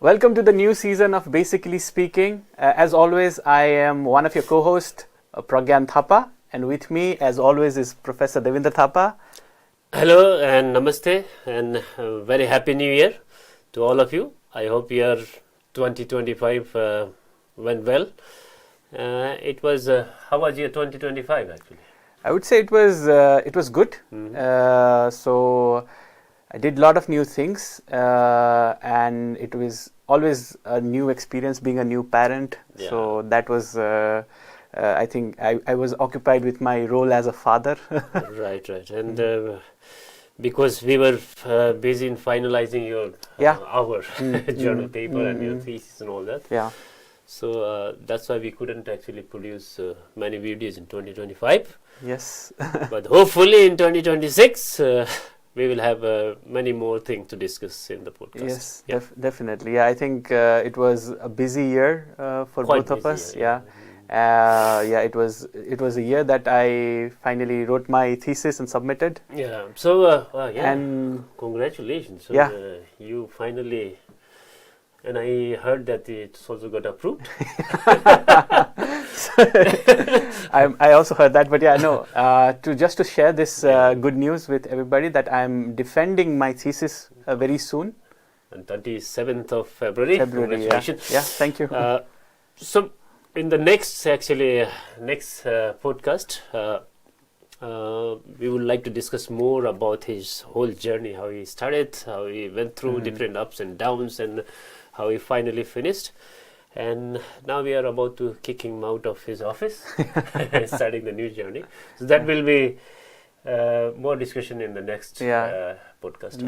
Welcome to the new season of Basically Speaking. As always, I am one of your co-hosts, Pragyan Thapa, and with me, as always, is Professor Devinder Thapa. Hello and namaste, and very happy new year to all of you. I hope your 2025 went well. It was how was your 2025 actually? I would say it was good. So I did a lot of new things, and it was always a new experience being a new parent. Yeah. So that was, I think, I was occupied with my role as a father. Right. And because we were busy in finalizing your our journal paper and your thesis and all that. Yeah. So that's why we couldn't actually produce many videos in 2025. Yes. But hopefully in 2026. We will have many more things to discuss in the podcast. Yes, definitely. Yeah, I think it was a busy year for Quite both of busy, us. It was a year that I finally wrote my thesis and submitted. Yeah. So and congratulations. So, yeah. You finally, and I heard that it's also got approved. I also heard that, but to share this good news with everybody that I'm defending my thesis very soon. On 27th of February. Congratulations. Yeah, thank you. So in the next podcast, we would like to discuss more about his whole journey, how he started, how he went through different ups and downs, and how he finally finished. And now we are about to kick him out of his office and starting the new journey. So that will be more discussion in the next podcast.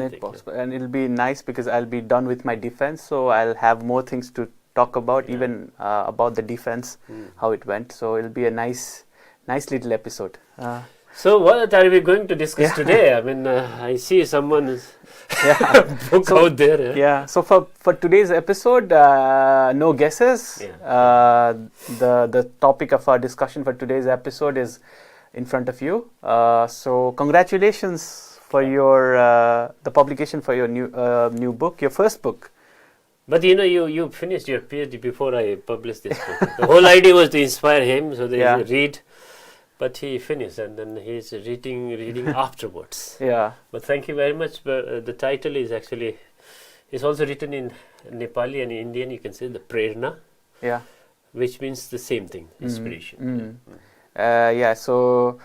And it'll be nice because I'll be done with my defense, so I'll have more things to talk about, even about the defense, how it went. So it'll be a nice little episode. So what are we going to discuss today? I mean, I see someone's book out there. Yeah. So for today's episode, no guesses. The topic of our discussion for today's episode is in front of you. So congratulations for the publication for your new book, your first book. But you finished your PhD before I published this book. The whole idea was to inspire him, so they read. But he finished, and then he's reading afterwards. Yeah. But thank you very much. But the title is actually, it's also written in Nepali and Indian. You can say the prerna. Yeah. Which means the same thing, inspiration. So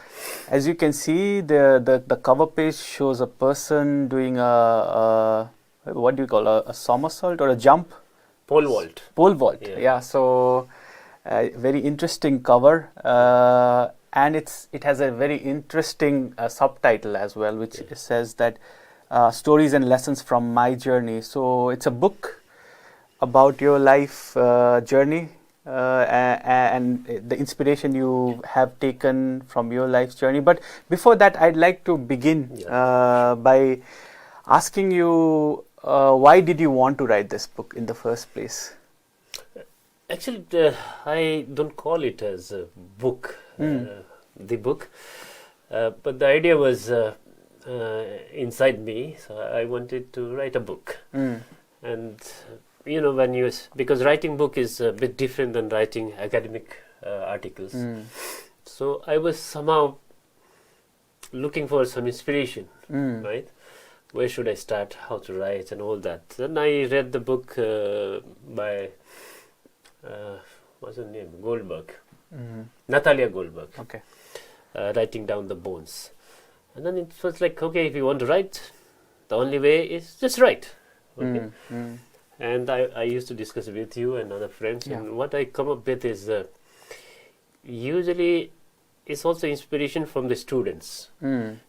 as you can see, the cover page shows a person doing what do you call a somersault or a jump? Pole vault. Pole vault. Yeah. So very interesting cover. And it has a very interesting subtitle as well, which says that stories and lessons from my journey. So it's a book about your life journey and the inspiration you have taken from your life's journey. But before that, I'd like to begin by asking you, why did you want to write this book in the first place? Actually, I don't call it as a book, the book, but the idea was inside me, so I wanted to write a book. And because writing book is a bit different than writing academic articles, so I was somehow looking for some inspiration, right? Where should I start, how to write and all that. Then I read the book by what's her name? Goldberg. Natalia Goldberg. Okay. Writing down the bones. And then it was like, okay, if you want to write, the only way is just write. Okay. And I used to discuss with you and other friends, and what I come up with is usually it's also inspiration from the students.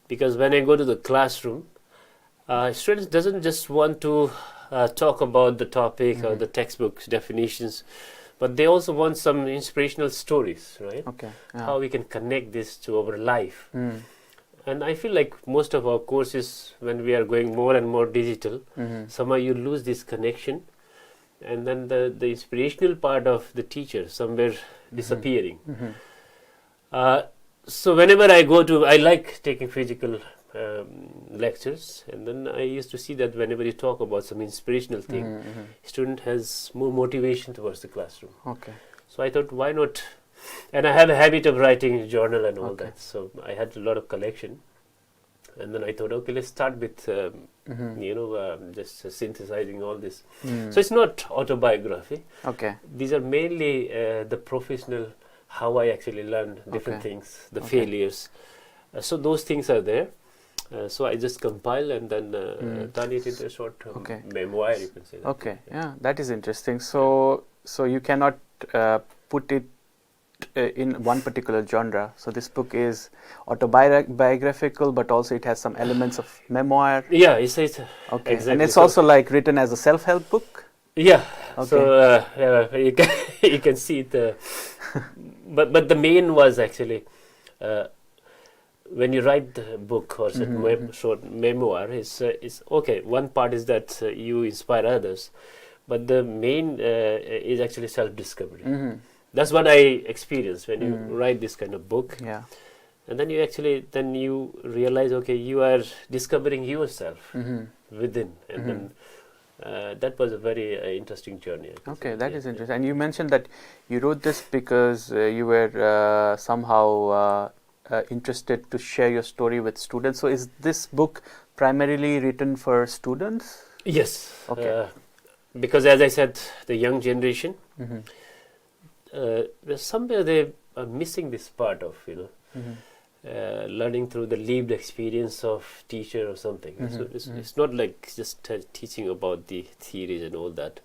Because when I go to the classroom, students doesn't just want to talk about the topic or the textbook definitions, but they also want some inspirational stories, right? Okay. How we can connect this to our life. And I feel like most of our courses, when we are going more and more digital, somehow you lose this connection, and then the inspirational part of the teacher somewhere disappearing. So whenever I like taking physical lectures, and then I used to see that whenever you talk about some inspirational thing, student has more motivation towards the classroom. Okay. So I thought, why not? And I have a habit of writing journal and all Okay. that, so I had a lot of collection. And then I thought, okay, let's start with just synthesizing all this. So it's not autobiography. Okay. These are mainly the professional, how I actually learned different Okay. things, the Okay. failures. So those things are there. So I just compile and then turn it into a short Okay. memoir, you can say that. Okay. Yeah, that is interesting. So you cannot put it in one particular genre. So this book is autobiographical, but also it has some elements of memoir. Yeah, it's Okay. exactly. And it's So- also like written as a self-help book. Yeah. Okay. So you can you can see it, but the main was actually when you write the book or short memoir is okay. One part is that you inspire others, but the main is actually self-discovery. That's what I experienced when you write this kind of book, Yeah. and then you realize, okay, you are discovering yourself within, and then that was a very interesting journey. I can Okay, say. that Yeah, is interesting. And you mentioned that you wrote this because you were somehow interested to share your story with students. So is this book primarily written for students? Yes. Okay. Because as I said, the young generation, somewhere they are missing this part of learning through the lived experience of teacher or something. So it's not like just teaching about the theories and all that,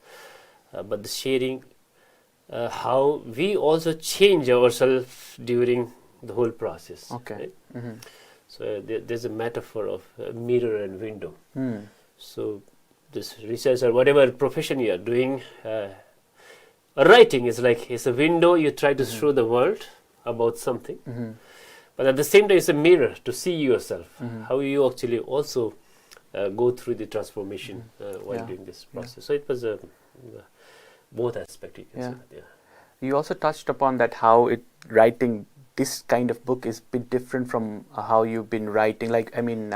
but the sharing how we also change ourselves during the whole process. Okay. Right? So there's a metaphor of a mirror and window. So this research or whatever profession you are doing, writing is like it's a window you try to show the world about something, but at the same time it's a mirror to see yourself, how you actually also go through the transformation while Yeah. doing this process. So it was both aspects. You can Yeah. say that, yeah. You also touched upon that how writing this kind of book is a bit different from how you've been writing. Like, I mean,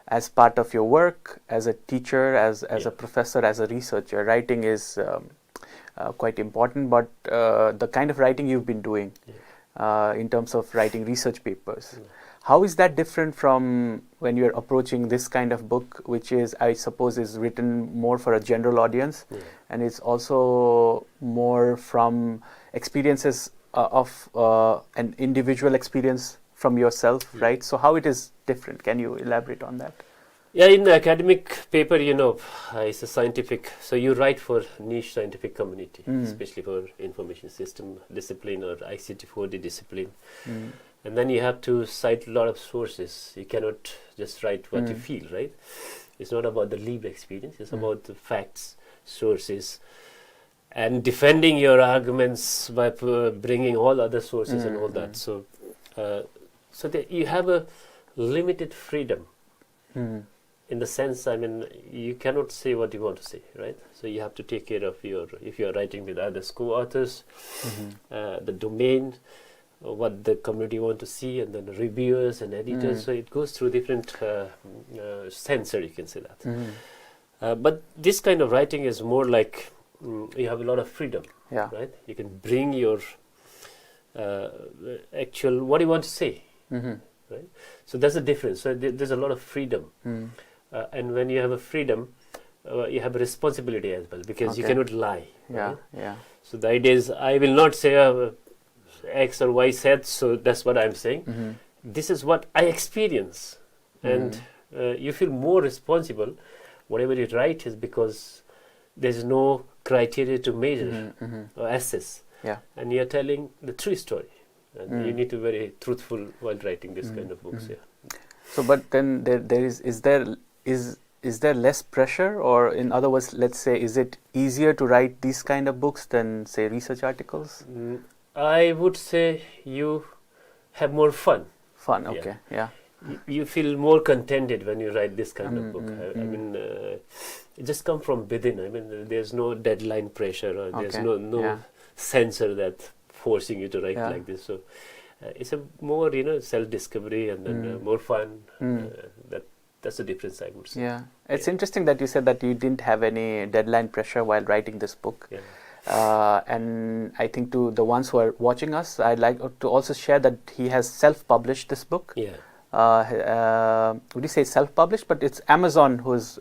as part of your work, as a teacher, as a professor, as a researcher, writing is quite important. But the kind of writing you've been doing in terms of writing research papers, how is that different from when you're approaching this kind of book, which is, I suppose, is written more for a general audience, and it's also more from experiences of an individual experience from yourself, right? So how it is different? Can you elaborate on that? Yeah, in the academic paper, it's a scientific, so you write for niche scientific community, especially for information system discipline or ICT 4D discipline. And then you have to cite a lot of sources. You cannot just write what you feel, right? It's not about the lived experience. It's about the facts, sources, and defending your arguments by bringing all other sources and all that. So, you have a limited freedom. In the sense, I mean, you cannot say what you want to say, right? So you have to take care of if you are writing with other co-authors, the domain, what the community want to see, and then the reviewers and editors. So it goes through different sensor, you can say that. But this kind of writing is more like you have a lot of freedom, right? You can bring your actual, what you want to say, right? So that's the difference. So there's a lot of freedom. And when you have a freedom, you have a responsibility as well, because you cannot lie. Right? So the idea is, I will not say X or Y said, so that's what I'm saying. This is what I experience. And you feel more responsible. Whatever you write is because there's no criteria to measure or assess. And you're telling the true story. And you need to be very truthful while writing this kind of books. So, but then is there less pressure, or in other words, let's say, is it easier to write these kind of books than, say, research articles? I would say you have more fun. Fun, okay, You feel more contented when you write this kind of book. I mean, it just comes from within. I mean, there's no deadline pressure, or there's no censor that forcing you to write like this. So It's a more, self-discovery and then more fun. That's the difference, I would say. Yeah, it's interesting that you said that you didn't have any deadline pressure while writing this book. Yeah. And I think to the ones who are watching us, I'd like to also share that he has self-published this book. Yeah. Would you say self-published? But it's Amazon who's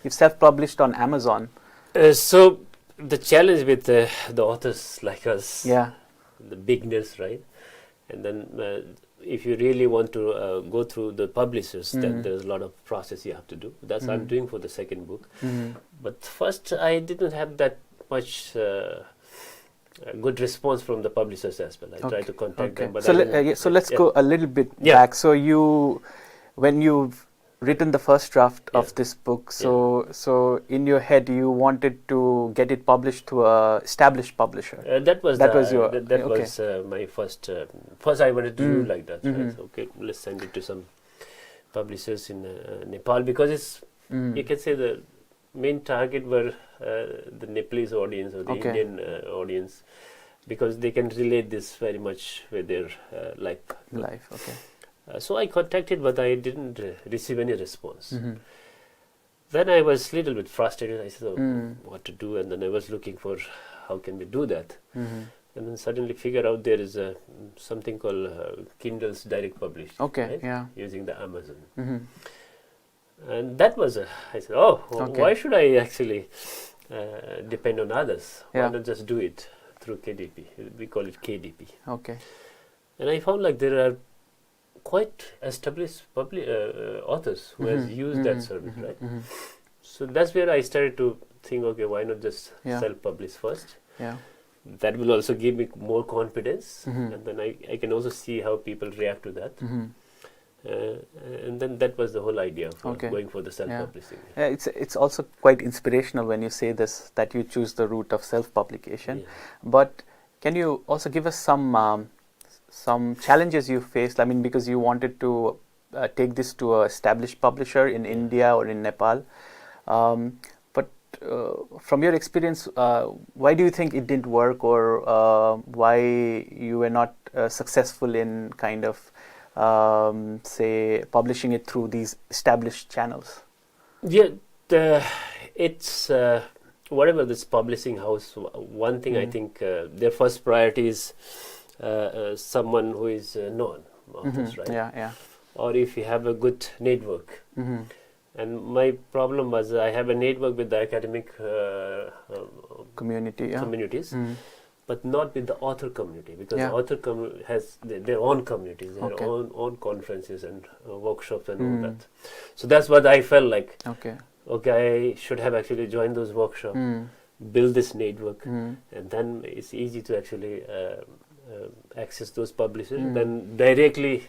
you've self-published on Amazon. So the challenge with the authors like us, Yeah. the beginners, right? And then if you really want to go through the publishers, then there's a lot of process you have to do. That's what I'm doing for the second book. But first, I didn't have that much good response from the publishers as well. I tried to contact them, but so let's go a little bit back. So when you've written the first draft of this book, so in your head you wanted to get it published to a established publisher. That was my first. First, I wanted to do like that. Right? So, okay, let's send it to some publishers in Nepal, because it's you can say the main target were the Nepalese audience or the Indian audience, because they can relate this very much with their life. Okay. So I contacted, but I didn't receive any response. Then I was a little bit frustrated. I said, what to do? And then I was looking for how can we do that. And then suddenly figured out there is something called Kindle's direct publishing. Okay, right? Using the Amazon. And that was, I said, why should I actually depend on others? Why not just do it through KDP? We call it KDP. Okay. And I found like there are quite established authors who has used that service, right? So that's where I started to think, okay, why not just self-publish first? Yeah. That will also give me more confidence, and then I can also see how people react to that. And then that was the whole idea of going for the self-publishing. It's also quite inspirational when you say this, that you choose the route of self-publication. But can you also give us some challenges you faced? I mean, because you wanted to take this to an established publisher in India or in Nepal. But from your experience, why do you think it didn't work, or why you were not successful in kind of say publishing it through these established channels? Yeah, it's whatever this publishing house. One thing I think their first priority is someone who is known, authors, right? Yeah. Or if you have a good network. And my problem was I have a network with the academic communities. But not with the author community, because the author has their own communities, their own conferences and workshops and all that. So that's what I felt like. Okay, I should have actually joined those workshops, build this network, and then it's easy to actually access those publishers. Then directly,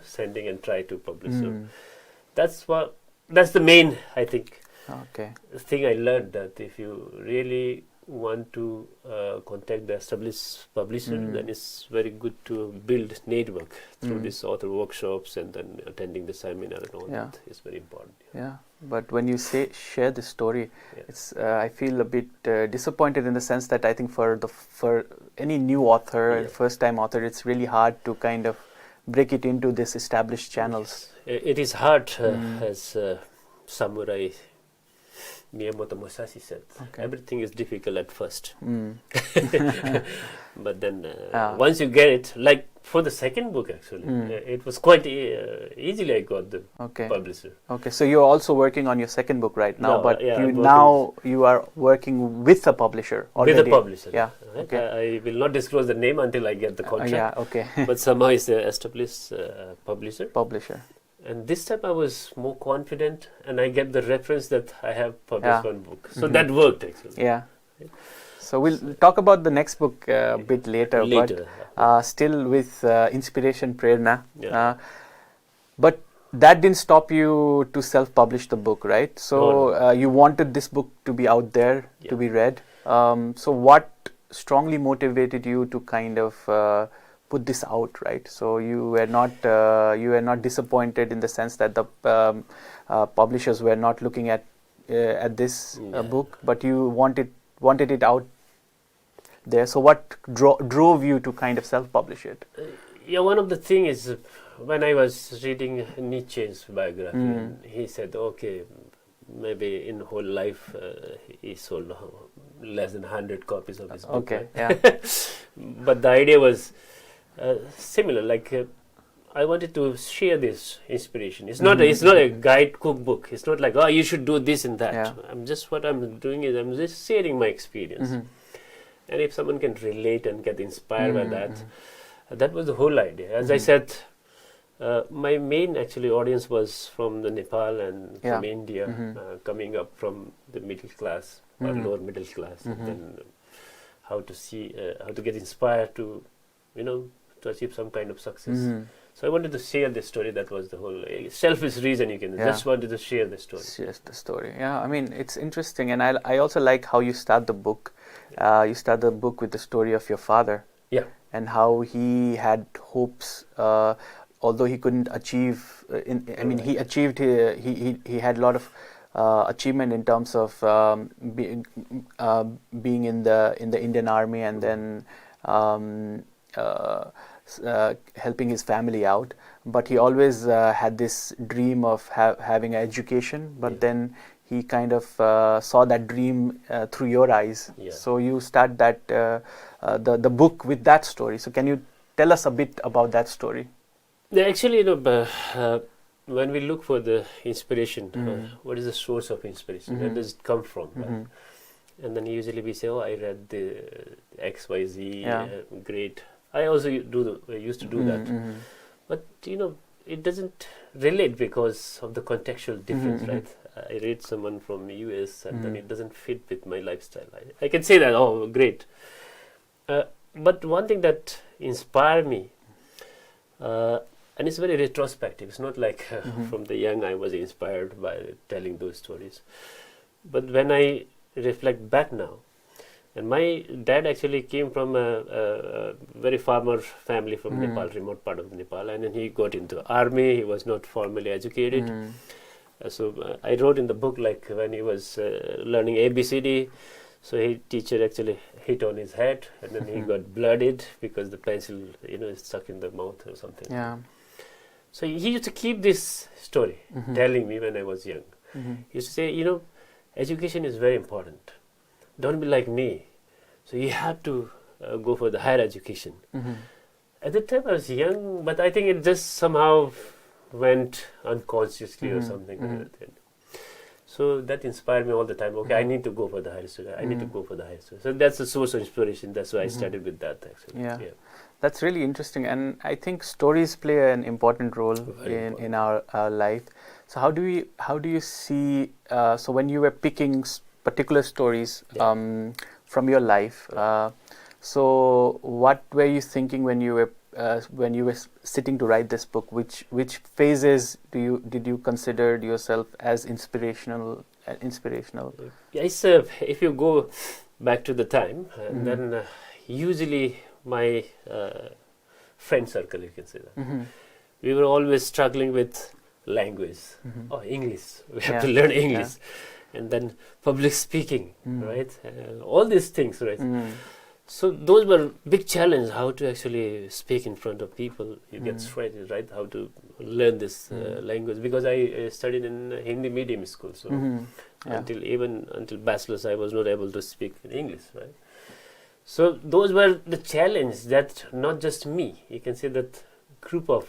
sending and try to publish. So that's the main, I think, thing I learned, that if you really want to contact the established publisher, then it's very good to build network through these author workshops, and then attending the seminar and all that is very important. But when you share this story, it's I feel a bit disappointed, in the sense that I think for any new author, first time author, it's really hard to kind of break it into this established channels. It is hard, as samurai Miyamoto Musashi said, everything is difficult at first. But then once you get it, like for the second book actually, it was quite easily I got the publisher. So you're also working on your second book right now, but you are working with a publisher already. With a publisher. I will not disclose the name until I get the contract. But somehow it's an established publisher. And this time I was more confident, and I get the reference that I have published one book. So that worked actually. So we'll talk about the next book a bit later. But still with Inspiration Prerna. But that didn't stop you to self-publish the book, right? So you wanted this book to be out there, to be read. So what strongly motivated you to kind of put this out, right? So you were not disappointed in the sense that the publishers were not looking at this book, but you wanted it out there. So what drove you to kind of self-publish it? Yeah, one of the thing is when I was reading Nietzsche's biography, and he said, okay, maybe in whole life he sold less than 100 copies of his book. Okay, Right? yeah. But the idea was similar. Like I wanted to share this inspiration. It's not a guide cookbook. It's not like, oh, you should do this and that. Yeah. What I'm doing is I'm just sharing my experience. And if someone can relate and get inspired by that, that was the whole idea. As I said, my main actually audience was from the Nepal and from India, coming up from the middle class or lower middle class, and then how to get inspired to, to achieve some kind of success. So I wanted to share this story. That was the whole selfish reason you can. Just wanted to share the story. Share the story. Yeah, I mean it's interesting, and I also like how you start the book. You start the book with the story of your father. Yeah. And how he had hopes, although he couldn't achieve. He achieved. He had a lot of achievement in terms of being in the Indian Army, and then helping his family out. But he always had this dream of having an education. But then he kind of saw that dream through your eyes. Yeah. So you start that the book with that story. So can you tell us a bit about that story? Yeah, actually, when we look for the inspiration, what is the source of inspiration? Where does it come from? Right? And then usually we say, oh, I read the XYZ, great. I also used to do that. But, it doesn't relate because of the contextual difference, right? I read someone from the US and then it doesn't fit with my lifestyle. I can say that, oh, great. But one thing that inspired me, and it's very retrospective. It's not like from the young I was inspired by telling those stories. But when I reflect back now, and my dad actually came from a very farmer family from Nepal, remote part of Nepal, and then he got into army. He was not formally educated. So I wrote in the book, like when he was learning ABCD, so teacher actually hit on his head, and then he got blooded because the pencil, is stuck in the mouth or something. Yeah. So he used to keep this story, telling me when I was young. He used to say, education is very important. Don't be like me. So you have to go for the higher education. At the time I was young, but I think it just somehow went unconsciously or something like that. So that inspired me all the time. Okay, I need to go for the higher study. I need to go for the higher study. So that's the source of inspiration. That's why I started with that actually. Yeah. That's really interesting, and I think stories play an important role in our life. So how do you see? So when you were picking particular stories from your life, so what were you thinking when you were sitting to write this book? Which phases did you consider yourself as inspirational? Yes, if you go back to the time, then usually my friend circle, you can say that, we were always struggling with language. Oh, English. We have to learn English. And then public speaking, right? All these things, right? So those were big challenge, how to actually speak in front of people. You get frustrated, right? How to learn this language. Because I studied in Hindi medium school, so until bachelor's I was not able to speak in English, right? So those were the challenge that not just me, you can say that group of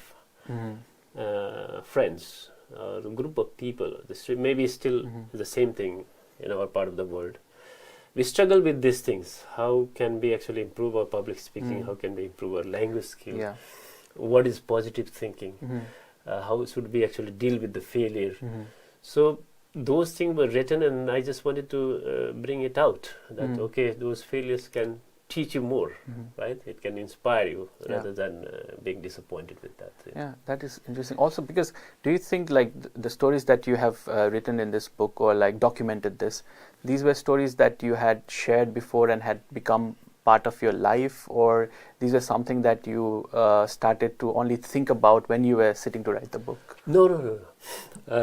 friends, a group of people, maybe still the same thing in our part of the world. We struggle with these things. How can we actually improve our public speaking? How can we improve our language skills? Yeah. What is positive thinking? How should we actually deal with the failure? So those things were written, and I just wanted to bring it out. That okay, those failures can teach you more, right? It can inspire you rather than being disappointed with that. Yeah, that is interesting. Also, because do you think like the stories that you have written in this book or like documented this, these were stories that you had shared before and had become part of your life, or these were something that you started to only think about when you were sitting to write the book? No.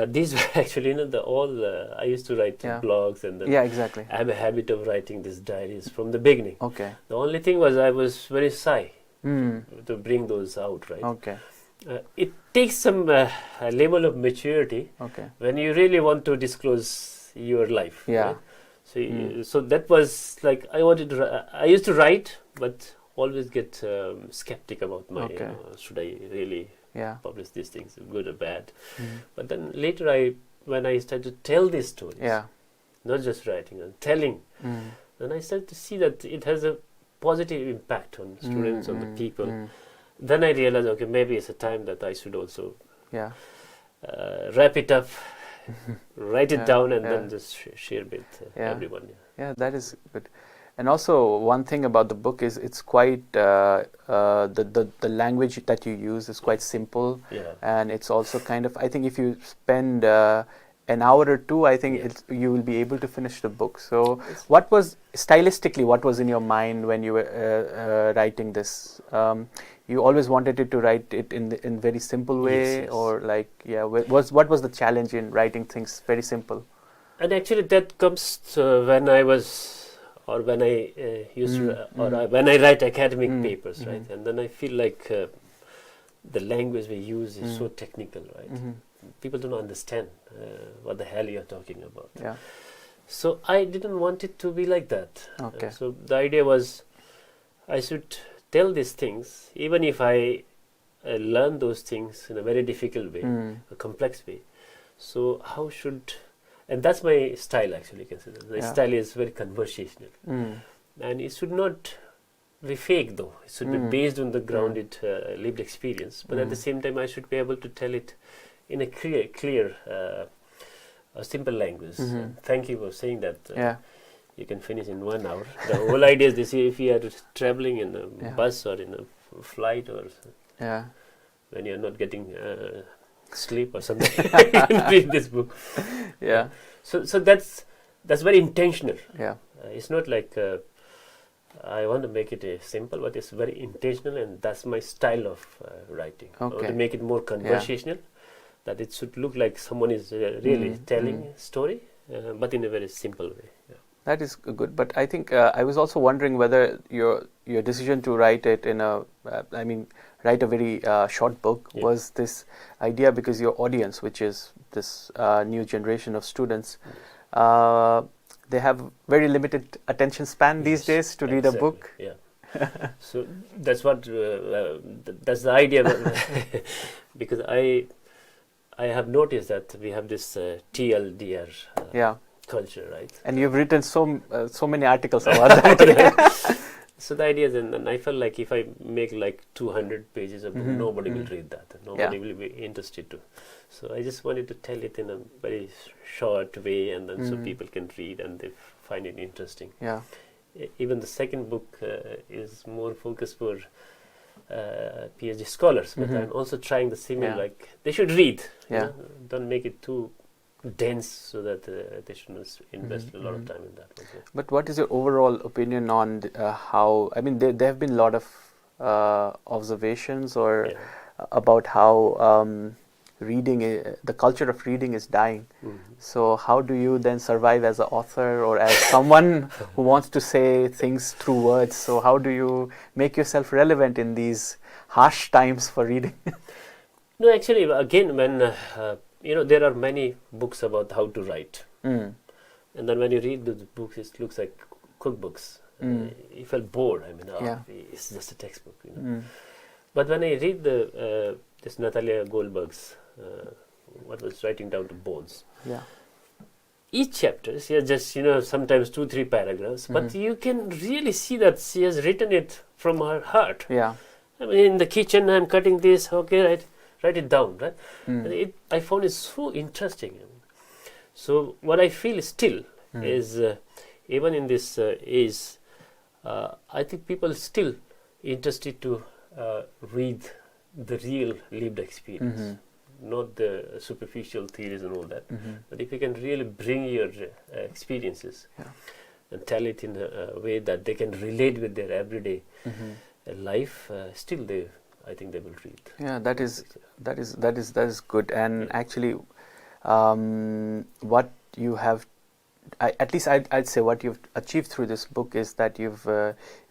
These were actually, I used to write blogs, and then exactly. I have a habit of writing these diaries from the beginning. Okay. The only thing was I was very shy to bring those out, right? Okay. It takes some level of maturity Okay. when you really want to disclose your life. Yeah. Right? So, so that was like I used to write, but always get skeptic about my Okay. should I really Yeah. publish these things, good or bad. But then later, when I started to tell these stories, Yeah. not just writing and telling, then I started to see that it has a positive impact on students, on the people. Then I realized, okay, maybe it's a time that I should also Yeah. wrap it up, write it Yeah, down, and yeah. then just share with Yeah. everyone. Yeah, that is good. And also, one thing about the book is it's quite the language that you use is quite simple, Yeah. and it's also kind of, I think if you spend an hour or two, I think you will be able to finish the book. So, what was stylistically what was in your mind when you were writing this? You always wanted it to write it in very simple way, Yes. or like what was the challenge in writing things very simple? And actually, that comes when I was, or when I when I write academic papers, right? And then I feel like the language we use is so technical, right? People don't understand what the hell you're talking about. Yeah. So I didn't want it to be like that. Okay. So the idea was I should tell these things, even if I learn those things in a very difficult way, a complex way. So how should, and that's my style actually, consider. My style is very conversational. And it should not be fake though. It should be based on the grounded lived experience. But at the same time, I should be able to tell it in a clear simple language. Thank you for saying that. You can finish in 1 hour. The whole idea is this: if you are traveling in a bus or in a flight, or when you're not getting sleep or something, you can read this book. So that's very intentional. It's not like I want to make it simple, but it's very intentional, and that's my style of writing. I want to make it more conversational, that it should look like someone is really telling a story, but in a very simple way. That is good, but I think I was also wondering whether your decision to write it in write a very short book was this idea because your audience, which is this new generation of students, they have very limited attention span these days to read a book. So that's what that's the idea. Because I have noticed that we have this TLDR culture, right? And you've written so many articles about that. So the idea is, and I felt like if I make like 200 pages of book, nobody will read that. Nobody will be interested to. So I just wanted to tell it in a very short way, and then so people can read and they find it interesting. Even the second book is more focused for PhD scholars, but I'm also trying the same. Like they should read. Don't make it too dense, so that they should invest a lot of time in that one. But what is your overall opinion on how? I mean, there have been a lot of observations or about how reading, the culture of reading is dying. So how do you then survive as an author or as someone who wants to say things through words? So how do you make yourself relevant in these harsh times for reading? No, actually, again, when there are many books about how to write, and then when you read those books, it looks like cookbooks. You felt bored. I mean, it's just a textbook, But when I read this Natalia Goldberg's what was Writing Down to Bones, each chapter is just sometimes 2-3 paragraphs, but you can really see that she has written it from her heart. I mean, in the kitchen, I'm cutting this. Okay, right. Write it down, right? I found it so interesting. So what I feel still is, even in this age, I think people still interested to read the real lived experience, not the superficial theories and all that. But if you can really bring your experiences and tell it in a way that they can relate with their everyday life, still I think they will read. Yeah, that is good. And actually, what you have at least I'd say what you've achieved through this book is that you've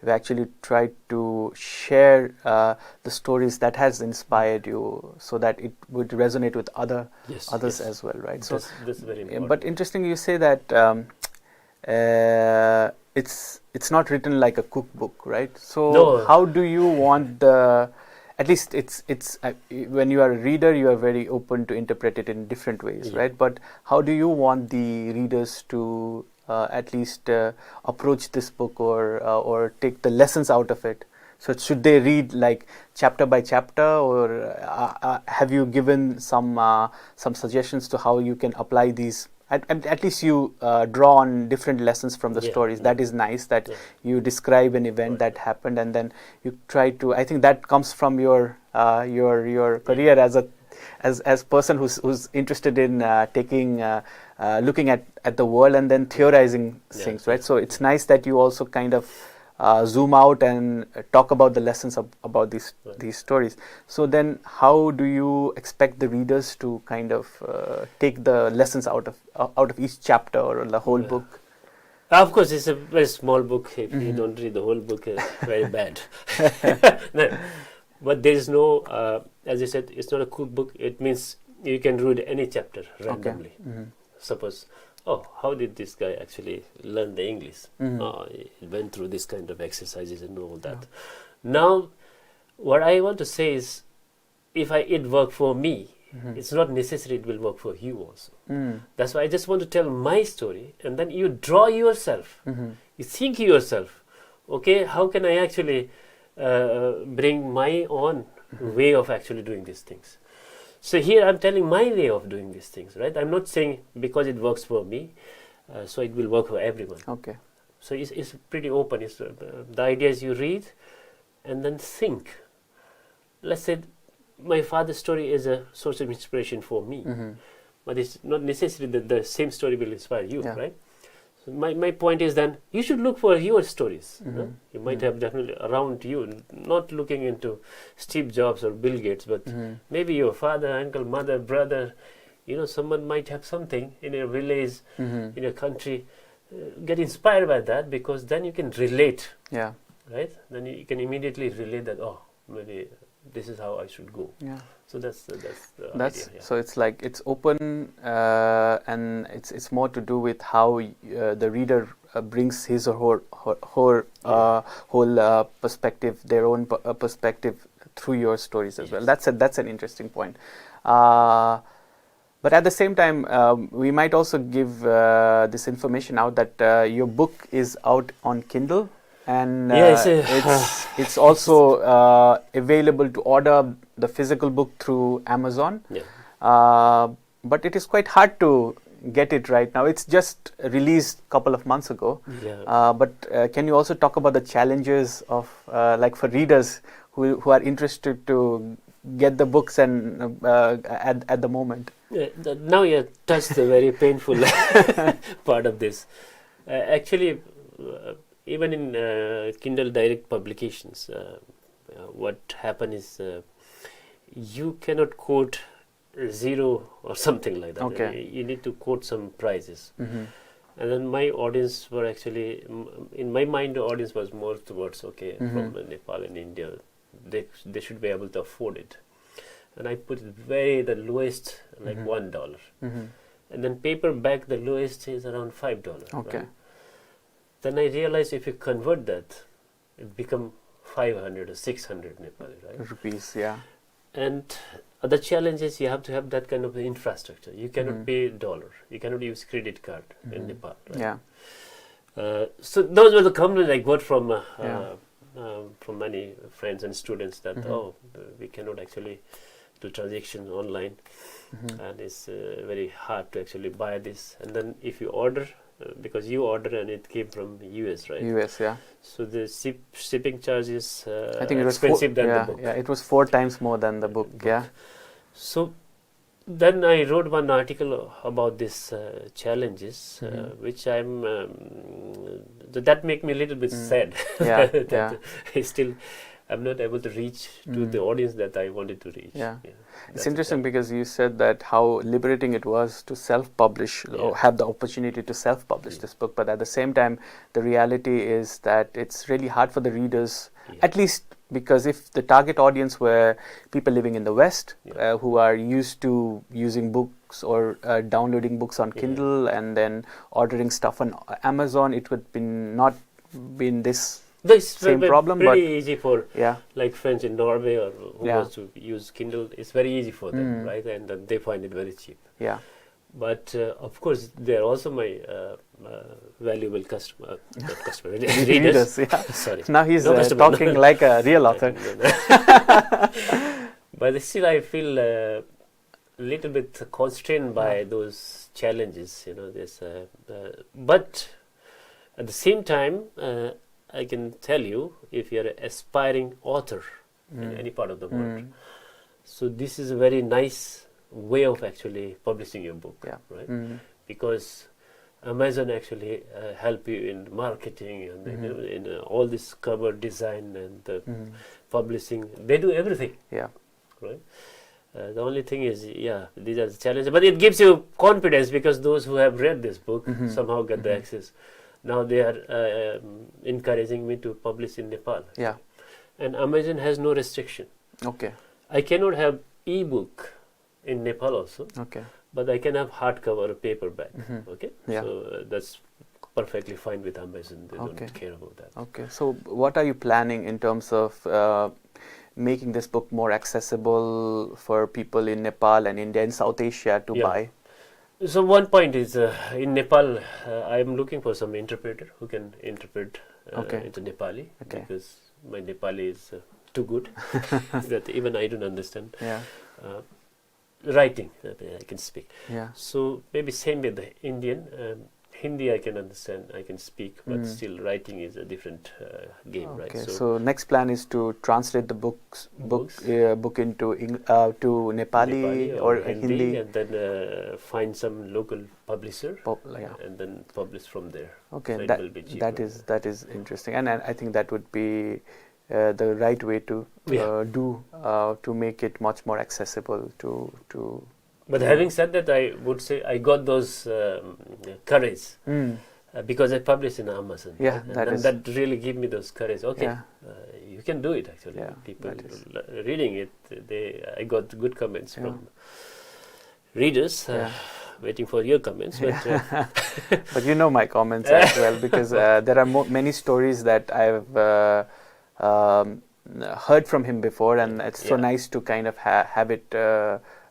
actually tried to share the stories that has inspired you, so that it would resonate with others as well, right? So that's very important. but interesting, you say that it's not written like a cookbook, right? So No. how do you want at least it's when you are a reader, you are very open to interpret it in different ways, right? But how do you want the readers to at least approach this book, or take the lessons out of it? So should they read like chapter by chapter, or have you given some suggestions to how you can apply these? At least you draw on different lessons from the stories. That is nice, that you describe an event that happened, and then you try to. I think that comes from your career as person who's interested in looking at the world and then theorizing things, right? So it's nice that you also kind of zoom out and talk about the lessons about these stories. So then, how do you expect the readers to kind of take the lessons out of each chapter or the whole book? Of course, it's a very small book. If you don't read the whole book, it's very bad. No. But there is no, as you said, it's not a cookbook. It means you can read any chapter randomly. Okay. Suppose, how did this guy actually learn the English? He went through this kind of exercises and all that. Now, what I want to say is, if it work for me, it's not necessary it will work for you also. That's why I just want to tell my story, and then you draw yourself. You think yourself, okay, how can I actually bring my own way of actually doing these things? So here I'm telling my way of doing these things, right? I'm not saying because it works for me, so it will work for everyone. Okay. So it's pretty open. The idea is you read and then think. Let's say my father's story is a source of inspiration for me, but it's not necessary that the same story will inspire you, right? So my point is then you should look for your stories. You might have definitely around you, not looking into Steve Jobs or Bill Gates, but maybe your father, uncle, mother, brother, someone might have something in your village, in your country. Get inspired by that, because then you can relate, right? Then you can immediately relate that, maybe this is how I should go. So that's the idea. So it's like it's open, and it's more to do with how the reader brings his or her whole perspective, their own perspective through your stories as well. That's an interesting point. But at the same time, we might also give this information out that your book is out on Kindle, and it's also available to order the physical book through Amazon. But it is quite hard to get it right now. It's just released a couple of months ago. But can you also talk about the challenges of like for readers who are interested to get the books and at the moment? Now you touched the very painful part of this. Actually, even in Kindle Direct publications, what happen is you cannot quote zero or something like that. Okay. You need to quote some prices. And then my audience were actually, in my mind, the audience was more towards, from Nepal and India, they should be able to afford it. And I put the lowest, like $1. And then paperback, the lowest is around $5. Okay. Right? Then I realized if you convert that, it become 500 or 600 Nepali, right? Rupees, And the challenge is you have to have that kind of infrastructure. You cannot pay dollar. You cannot use credit card in Nepal, right? So those were the complaints I got from many friends and students that we cannot actually do transactions online, and it's very hard to actually buy this. And then if you order, because you order and it came from US, right? US, So the shipping charge is I think it was expensive than the book. It was 4 times more than the book. So then I wrote one article about these challenges, which that make me a little bit sad. I still I'm not able to reach to the audience that I wanted to reach. Yeah. That's It's the interesting challenge. because you said that how liberating it was to self-publish or have the opportunity to self-publish this book, but at the same time, the reality is that it's really hard for the readers, at least because if the target audience were people living in the West who are used to using books or downloading books on Kindle and then ordering stuff on Amazon, it would be not been this This same problem, pretty but easy for like friends in Norway or who wants to use Kindle. It's very easy for them, right? And they find it very cheap. Yeah. But of course, they're also my valuable readers. Sorry. Now he's No customer. talking like a real author. But still, I feel a little bit constrained by those challenges. This. But at the same time, I can tell you, if you're an aspiring author in any part of the world, so this is a very nice way of actually publishing your book, right? Because Amazon actually help you in marketing and in all this cover design and publishing. They do everything, right? The only thing is, these are the challenges, but it gives you confidence because those who have read this book somehow get the access. Now they are encouraging me to publish in Nepal. Yeah. And Amazon has no restriction. Okay. I cannot have e-book in Nepal also. Okay. But I can have hardcover or paperback. Okay. Yeah. So that's perfectly fine with Amazon. They don't care about that. Okay. So what are you planning in terms of making this book more accessible for people in Nepal and India and South Asia to buy? So one point is in Nepal, I am looking for some interpreter who can interpret into Nepali because my Nepali is too good that even I don't understand. Writing, I can speak. So maybe same with the Indian. Hindi I can understand, I can speak, but still writing is a different game, right? So next plan is to translate the book into to Nepali or Hindi, and then find some local publisher, and then publish from there. Okay, so that will be cheaper. that is interesting, and I think that would be the right way to do to make it much more accessible to. But having said that, I would say I got those courage because I published in Amazon. Yeah, that really gave me those courage. Okay, you can do it. Actually, people reading it, I got good comments from readers. Waiting for your comments, but but you know my comments as well because there are many stories that I've heard from him before, and it's so nice to kind of have it.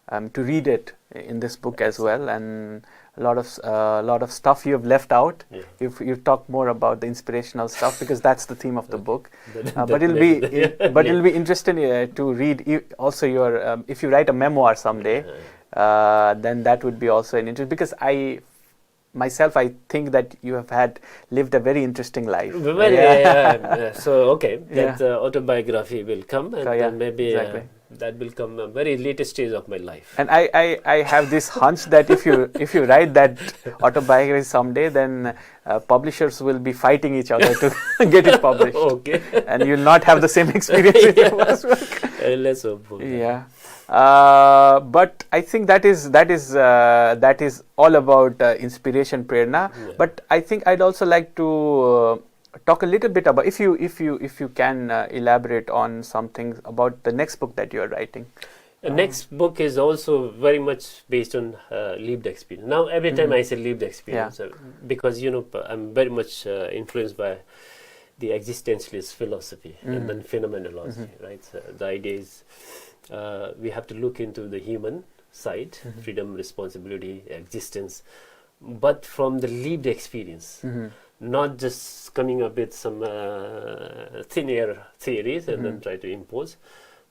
To read it in this book as well, and a lot of stuff you have left out. You've talked more about the inspirational stuff because that's the theme of the book. But it'll be interesting to read also your if you write a memoir someday, then that would be also an interest because I think that you have lived a very interesting life. So that autobiography will come, and then maybe that will come a very latest stage of my life. And I have this hunch that if you write that autobiography someday, then publishers will be fighting each other to get it published. And you'll not have the same experience with your first work. Let's hope. But I think that is all about inspiration, prerna. But I think I'd also like to talk a little bit about if you can elaborate on something about the next book that you are writing. The next book is also very much based on lived experience. Now every time I say lived experience, because I'm very much influenced by the existentialist philosophy and then phenomenology, right? So the idea is we have to look into the human side, freedom, responsibility, existence, but from the lived experience. Not just coming up with some thin air theories and then try to impose,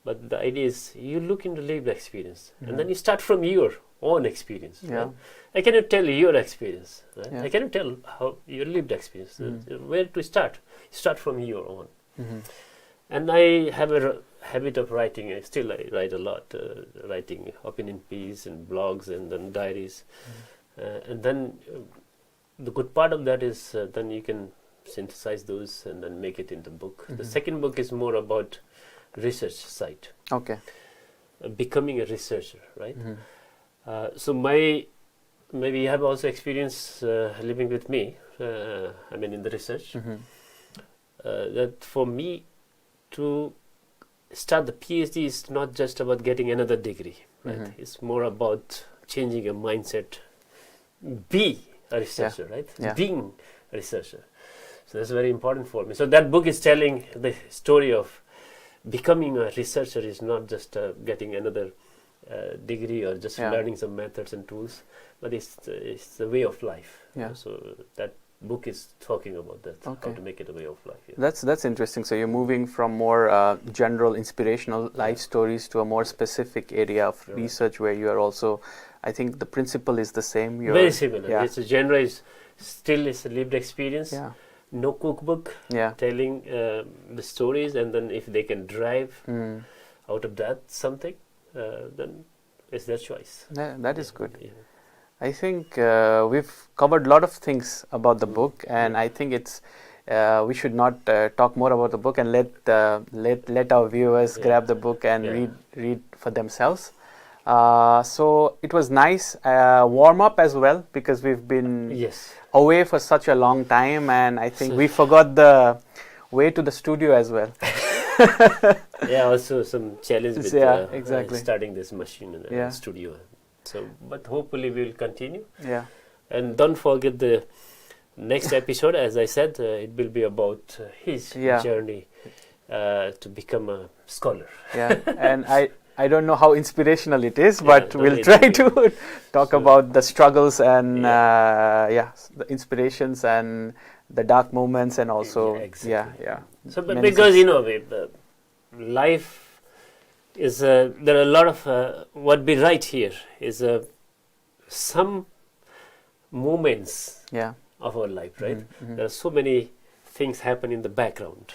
but the idea is you look into lived experience and then you start from your own experience. Right? I cannot tell your experience. Right? I cannot tell how your lived experience. Where to start? Start from your own. And I have a habit of writing. I write a lot, writing opinion pieces and blogs and then diaries, and then. The good part of that is then you can synthesize those and then make it into book. The second book is more about research side, Okay. becoming a researcher, right? So maybe you have also experience living with me, I mean in the research, that for me to start the PhD is not just about getting another degree, right? It's more about changing a mindset, be a researcher, right? Yeah. Being a researcher. So that's very important for me. So that book is telling the story of becoming a researcher is not just getting another degree or just learning some methods and tools, but it's the way of life. Yeah. So that book is talking about that, Okay. how to make it a way of life. Yeah. That's interesting. So you're moving from more general inspirational life stories to a more specific area of research where you are also, I think the principle is the same. You're, Very similar. Yeah. It's a genre is still is a lived experience. Yeah. No cookbook. Yeah. Telling the stories, and then if they can drive out of that something, then it's their choice. That is good. Yeah. I think we've covered a lot of things about the book, and I think it's we should not talk more about the book and let our viewers grab the book and read for themselves. So it was nice warm up as well, because we've been away for such a long time, and I think we forgot the way to the studio as well. Also some challenge with exactly. starting this machine in the studio. So, but hopefully we will continue. Yeah. And don't forget the next episode. As I said, it will be about his journey to become a scholar. Yeah, and I don't know how inspirational it is, but we'll try to talk about the struggles and the inspirations and the dark moments, and also So, but because life is there are a lot of what we write here is some moments of our life, right? There are so many things happen in the background,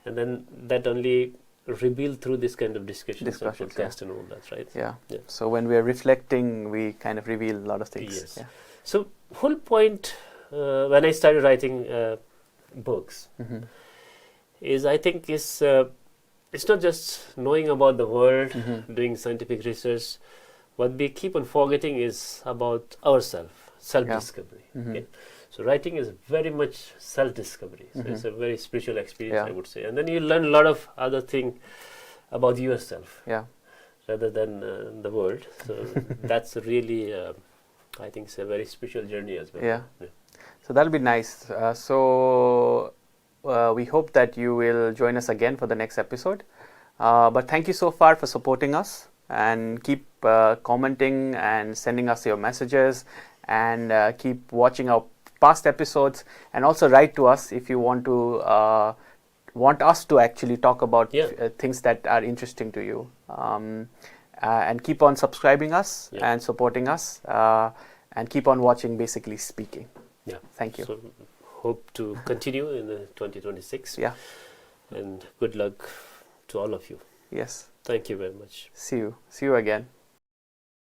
and then that only revealed through this kind of discussions and podcast and all that, right? Yeah. So when we are reflecting, we kind of reveal a lot of things. Yes. So whole point when I started writing books is, I think, is it's not just knowing about the world, doing scientific research. What we keep on forgetting is about ourselves, self-discovery. Okay? So writing is very much self-discovery. So it's a very spiritual experience, I would say. And then you learn a lot of other things about yourself, rather than the world. So that's really, I think, it's a very spiritual journey as well. Yeah. So that'll be nice. So we hope that you will join us again for the next episode. But thank you so far for supporting us, and keep commenting and sending us your messages, and keep watching our past episodes, and also write to us if you want us to actually talk about things that are interesting to you, and keep on subscribing us and supporting us, and keep on watching Basically Speaking. Thank you. So hope to continue in 2026. And good luck to all of you. Yes. Thank you very much. See you again.